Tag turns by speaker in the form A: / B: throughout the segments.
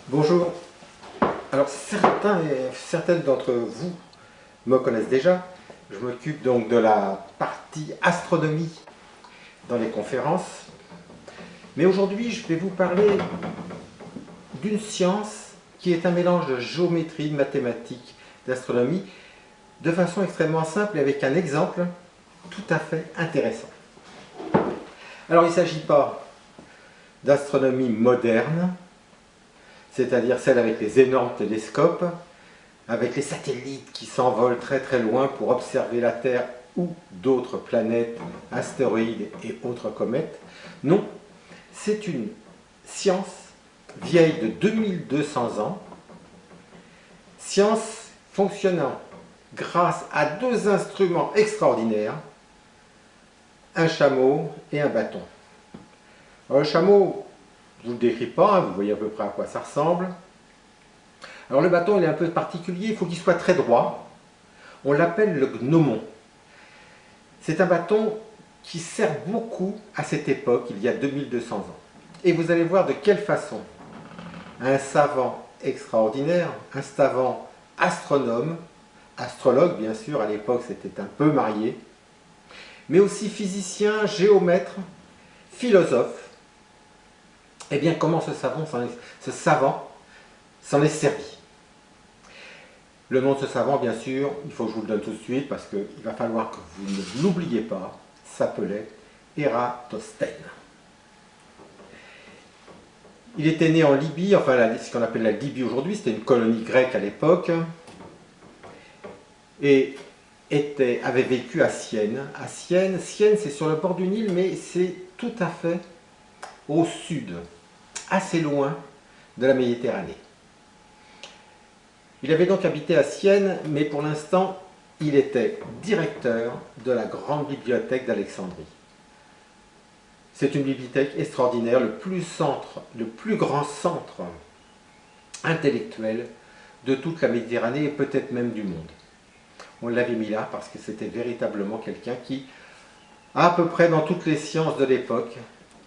A: Bonjour. Alors certaines d'entre vous me connaissent déjà. Je m'occupe donc de la partie astronomie dans les conférences. Mais aujourd'hui, je vais vous parler d'une science qui est un mélange de géométrie, de mathématiques, d'astronomie, de façon extrêmement simple et avec un exemple tout à fait intéressant. Alors il ne s'agit pas d'astronomie moderne, c'est-à-dire celle avec les énormes télescopes, avec les satellites qui s'envolent très très loin pour observer la Terre ou d'autres planètes, astéroïdes et autres comètes. Non, c'est une science vieille de 2200 ans, science fonctionnant grâce à deux instruments extraordinaires, un chameau et un bâton. Alors, le chameau, je ne vous le décris pas, vous voyez à peu près à quoi ça ressemble. Alors le bâton, il est un peu particulier, il faut qu'il soit très droit. On l'appelle le gnomon. C'est un bâton qui sert beaucoup à cette époque, il y a 2200 ans. Et vous allez voir de quelle façon un savant extraordinaire, un savant astronome, astrologue bien sûr, à l'époque c'était un peu marié, mais aussi physicien, géomètre, philosophe, et bien comment ce savant s'en est servi. Le nom de ce savant, bien sûr, il faut que je vous le donne tout de suite parce qu'il va falloir que vous ne l'oubliez pas, s'appelait Ératosthène. Il était né en Libye, enfin ce qu'on appelle la Libye aujourd'hui, c'était une colonie grecque à l'époque, et avait vécu à Sienne. Sienne, c'est sur le bord du Nil, mais c'est tout à fait au sud, assez loin de la Méditerranée. Il avait donc habité à Sienne, mais pour l'instant, il était directeur de la grande bibliothèque d'Alexandrie. C'est une bibliothèque extraordinaire, le plus grand centre intellectuel de toute la Méditerranée et peut-être même du monde. On l'avait mis là parce que c'était véritablement quelqu'un qui, à peu près dans toutes les sciences de l'époque,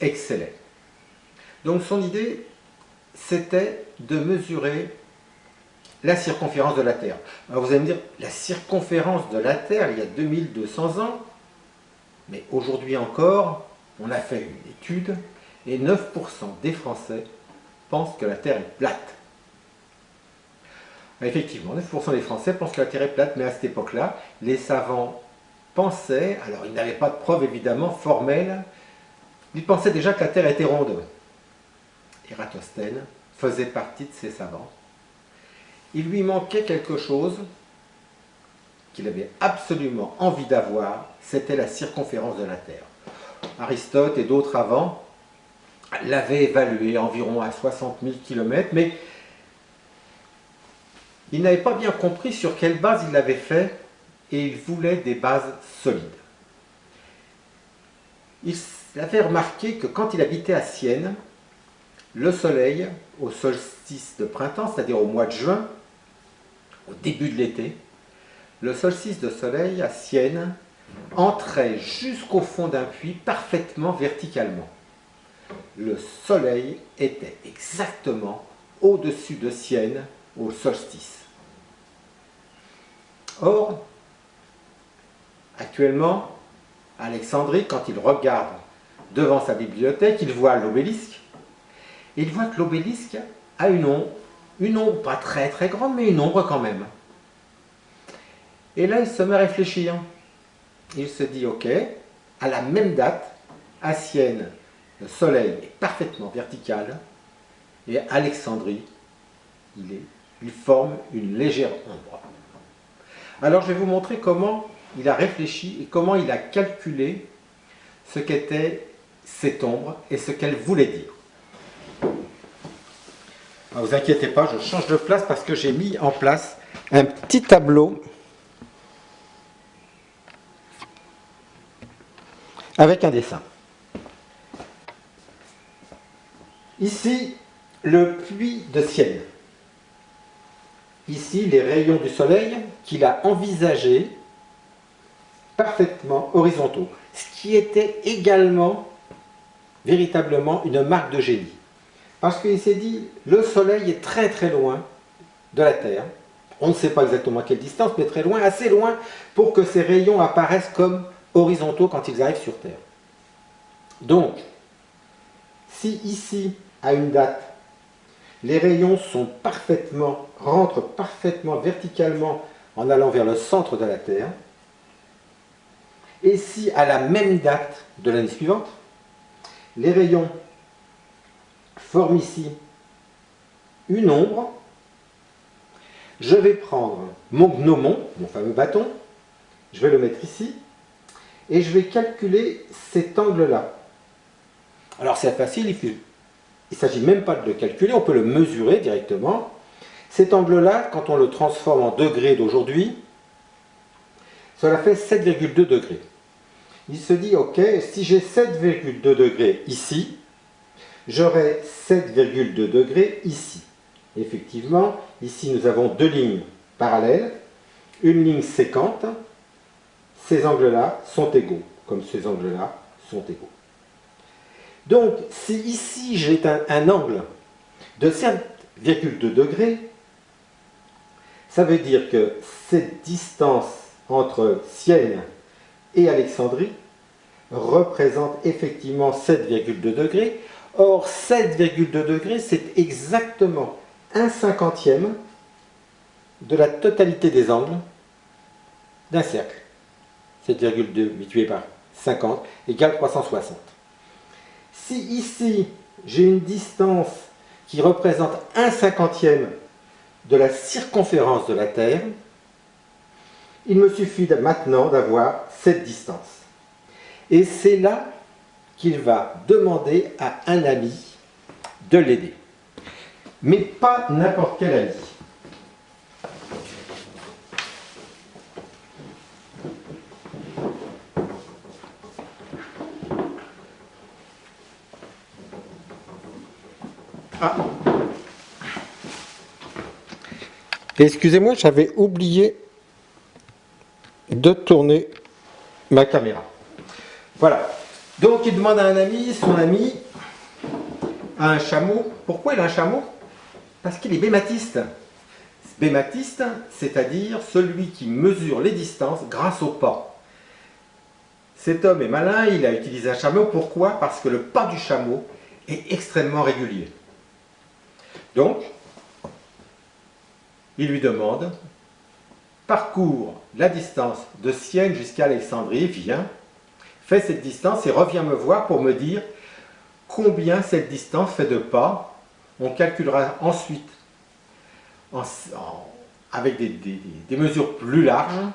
A: excellait. Donc son idée, c'était de mesurer la circonférence de la Terre. Alors vous allez me dire, la circonférence de la Terre, il y a 2200 ans, mais aujourd'hui encore, on a fait une étude, et 9% des Français pensent que la Terre est plate. Effectivement, 9% des Français pensent que la Terre est plate, mais à cette époque-là, les savants pensaient, alors ils n'avaient pas de preuves évidemment formelles, ils pensaient déjà que la Terre était ronde. Ératosthène faisait partie de ces savants. Il lui manquait quelque chose qu'il avait absolument envie d'avoir, c'était la circonférence de la Terre. Aristote et d'autres avant l'avaient évalué environ à 60 000 km, mais il n'avait pas bien compris sur quelle base il l'avait fait et il voulait des bases solides. Il avait remarqué que quand il habitait à Sienne, le soleil, au solstice de printemps, c'est-à-dire au mois de juin, au début de l'été, le solstice de soleil à Sienne entrait jusqu'au fond d'un puits parfaitement verticalement. Le soleil était exactement au-dessus de Sienne au solstice. Or, actuellement, à Alexandrie, quand il regarde devant sa bibliothèque, il voit l'obélisque. Et il voit que l'obélisque a une ombre pas très très grande, mais une ombre quand même. Et là, il se met à réfléchir. Il se dit, ok, à la même date, à Sienne, le soleil est parfaitement vertical, et à Alexandrie, il forme une légère ombre. Alors, je vais vous montrer comment il a réfléchi et comment il a calculé ce qu'était cette ombre et ce qu'elle voulait dire. Ne vous inquiétez pas, je change de place parce que j'ai mis en place un petit tableau avec un dessin. Ici, le puits de Sienne. Ici, les rayons du soleil qu'il a envisagés parfaitement horizontaux. Ce qui était également, véritablement, une marque de génie. Parce qu'il s'est dit, le Soleil est très très loin de la Terre. On ne sait pas exactement à quelle distance, mais très loin, assez loin pour que ces rayons apparaissent comme horizontaux quand ils arrivent sur Terre. Donc, si ici, à une date, les rayons rentrent parfaitement verticalement en allant vers le centre de la Terre, et si à la même date de l'année suivante, les rayons forment ici une ombre, je vais prendre mon gnomon, mon fameux bâton, je vais le mettre ici, et je vais calculer cet angle-là. Alors c'est facile, il ne s'agit même pas de le calculer, on peut le mesurer directement. Cet angle-là, quand on le transforme en degrés d'aujourd'hui, cela fait 7,2 degrés. Il se dit, ok, si j'ai 7,2 degrés ici, j'aurai 7,2 degrés ici. Effectivement, ici nous avons deux lignes parallèles, une ligne sécante, ces angles-là sont égaux, comme ces angles-là sont égaux. Donc, si ici j'ai un angle de 7,2 degrés, ça veut dire que cette distance entre Sienne et Alexandrie représente effectivement 7,2 degrés. Or, 7,2 degrés, c'est exactement 1/50e de la totalité des angles d'un cercle. 7,2 multiplié par 50 égale 360. Si ici, j'ai une distance qui représente 1/50e de la circonférence de la Terre, il me suffit maintenant d'avoir cette distance. Et c'est là qu'il va demander à un ami de l'aider. Mais pas n'importe quel ami. Ah. Excusez-moi, j'avais oublié de tourner ma caméra. Voilà. Donc il demande à un ami, son ami a un chameau. Pourquoi il a un chameau? Parce qu'il est bématiste. Bématiste, c'est-à-dire celui qui mesure les distances grâce au pas. Cet homme est malin, il a utilisé un chameau. Pourquoi? Parce que le pas du chameau est extrêmement régulier. Donc, il lui demande, parcours la distance de Sienne jusqu'à Alexandrie, viens, fais cette distance et reviens me voir pour me dire combien cette distance fait de pas. On calculera ensuite avec des mesures plus larges,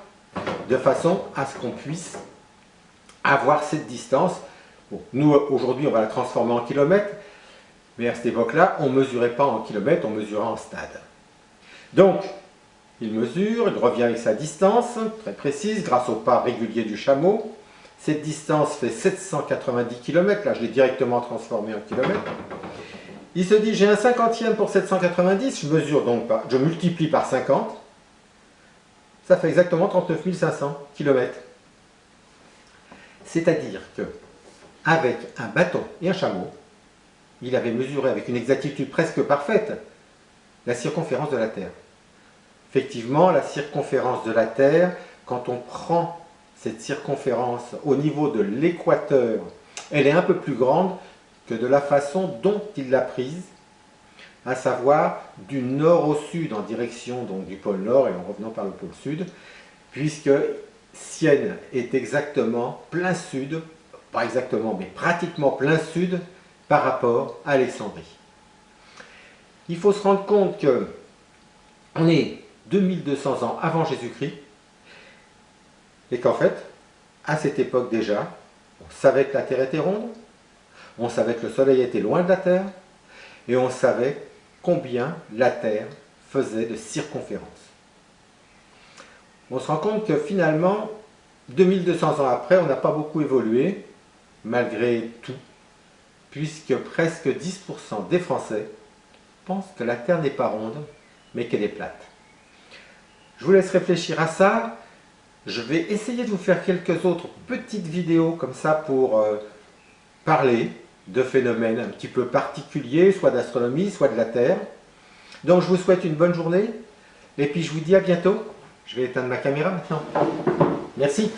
A: de façon à ce qu'on puisse avoir cette distance. Bon, nous, aujourd'hui, on va la transformer en kilomètres, mais à cette époque-là, on ne mesurait pas en kilomètres, on mesurait en stades. Donc, il mesure, il revient avec sa distance, très précise, grâce au pas régulier du chameau. Cette distance fait 790 km, là je l'ai directement transformé en kilomètres. Il se dit, j'ai un 50e pour 790, je mesure donc, je multiplie par 50, ça fait exactement 39 500 km. C'est-à-dire que, avec un bâton et un chameau, il avait mesuré avec une exactitude presque parfaite la circonférence de la Terre. Effectivement, la circonférence de la Terre, quand on prend cette circonférence au niveau de l'équateur, elle est un peu plus grande que de la façon dont il l'a prise, à savoir du nord au sud en direction donc, du pôle nord et en revenant par le pôle sud, puisque Sienne est exactement plein sud, pas exactement mais pratiquement plein sud par rapport à Alexandrie. Il faut se rendre compte que on est 2200 ans avant Jésus-Christ et qu'en fait, à cette époque déjà, on savait que la Terre était ronde, on savait que le Soleil était loin de la Terre et on savait combien la Terre faisait de circonférence. On se rend compte que finalement, 2200 ans après, on n'a pas beaucoup évolué, malgré tout, puisque presque 10% des Français pensent que la Terre n'est pas ronde, mais qu'elle est plate. Je vous laisse réfléchir à ça. Je vais essayer de vous faire quelques autres petites vidéos comme ça pour parler de phénomènes un petit peu particuliers, soit d'astronomie, soit de la Terre. Donc je vous souhaite une bonne journée, et puis je vous dis à bientôt. Je vais éteindre ma caméra maintenant. Merci.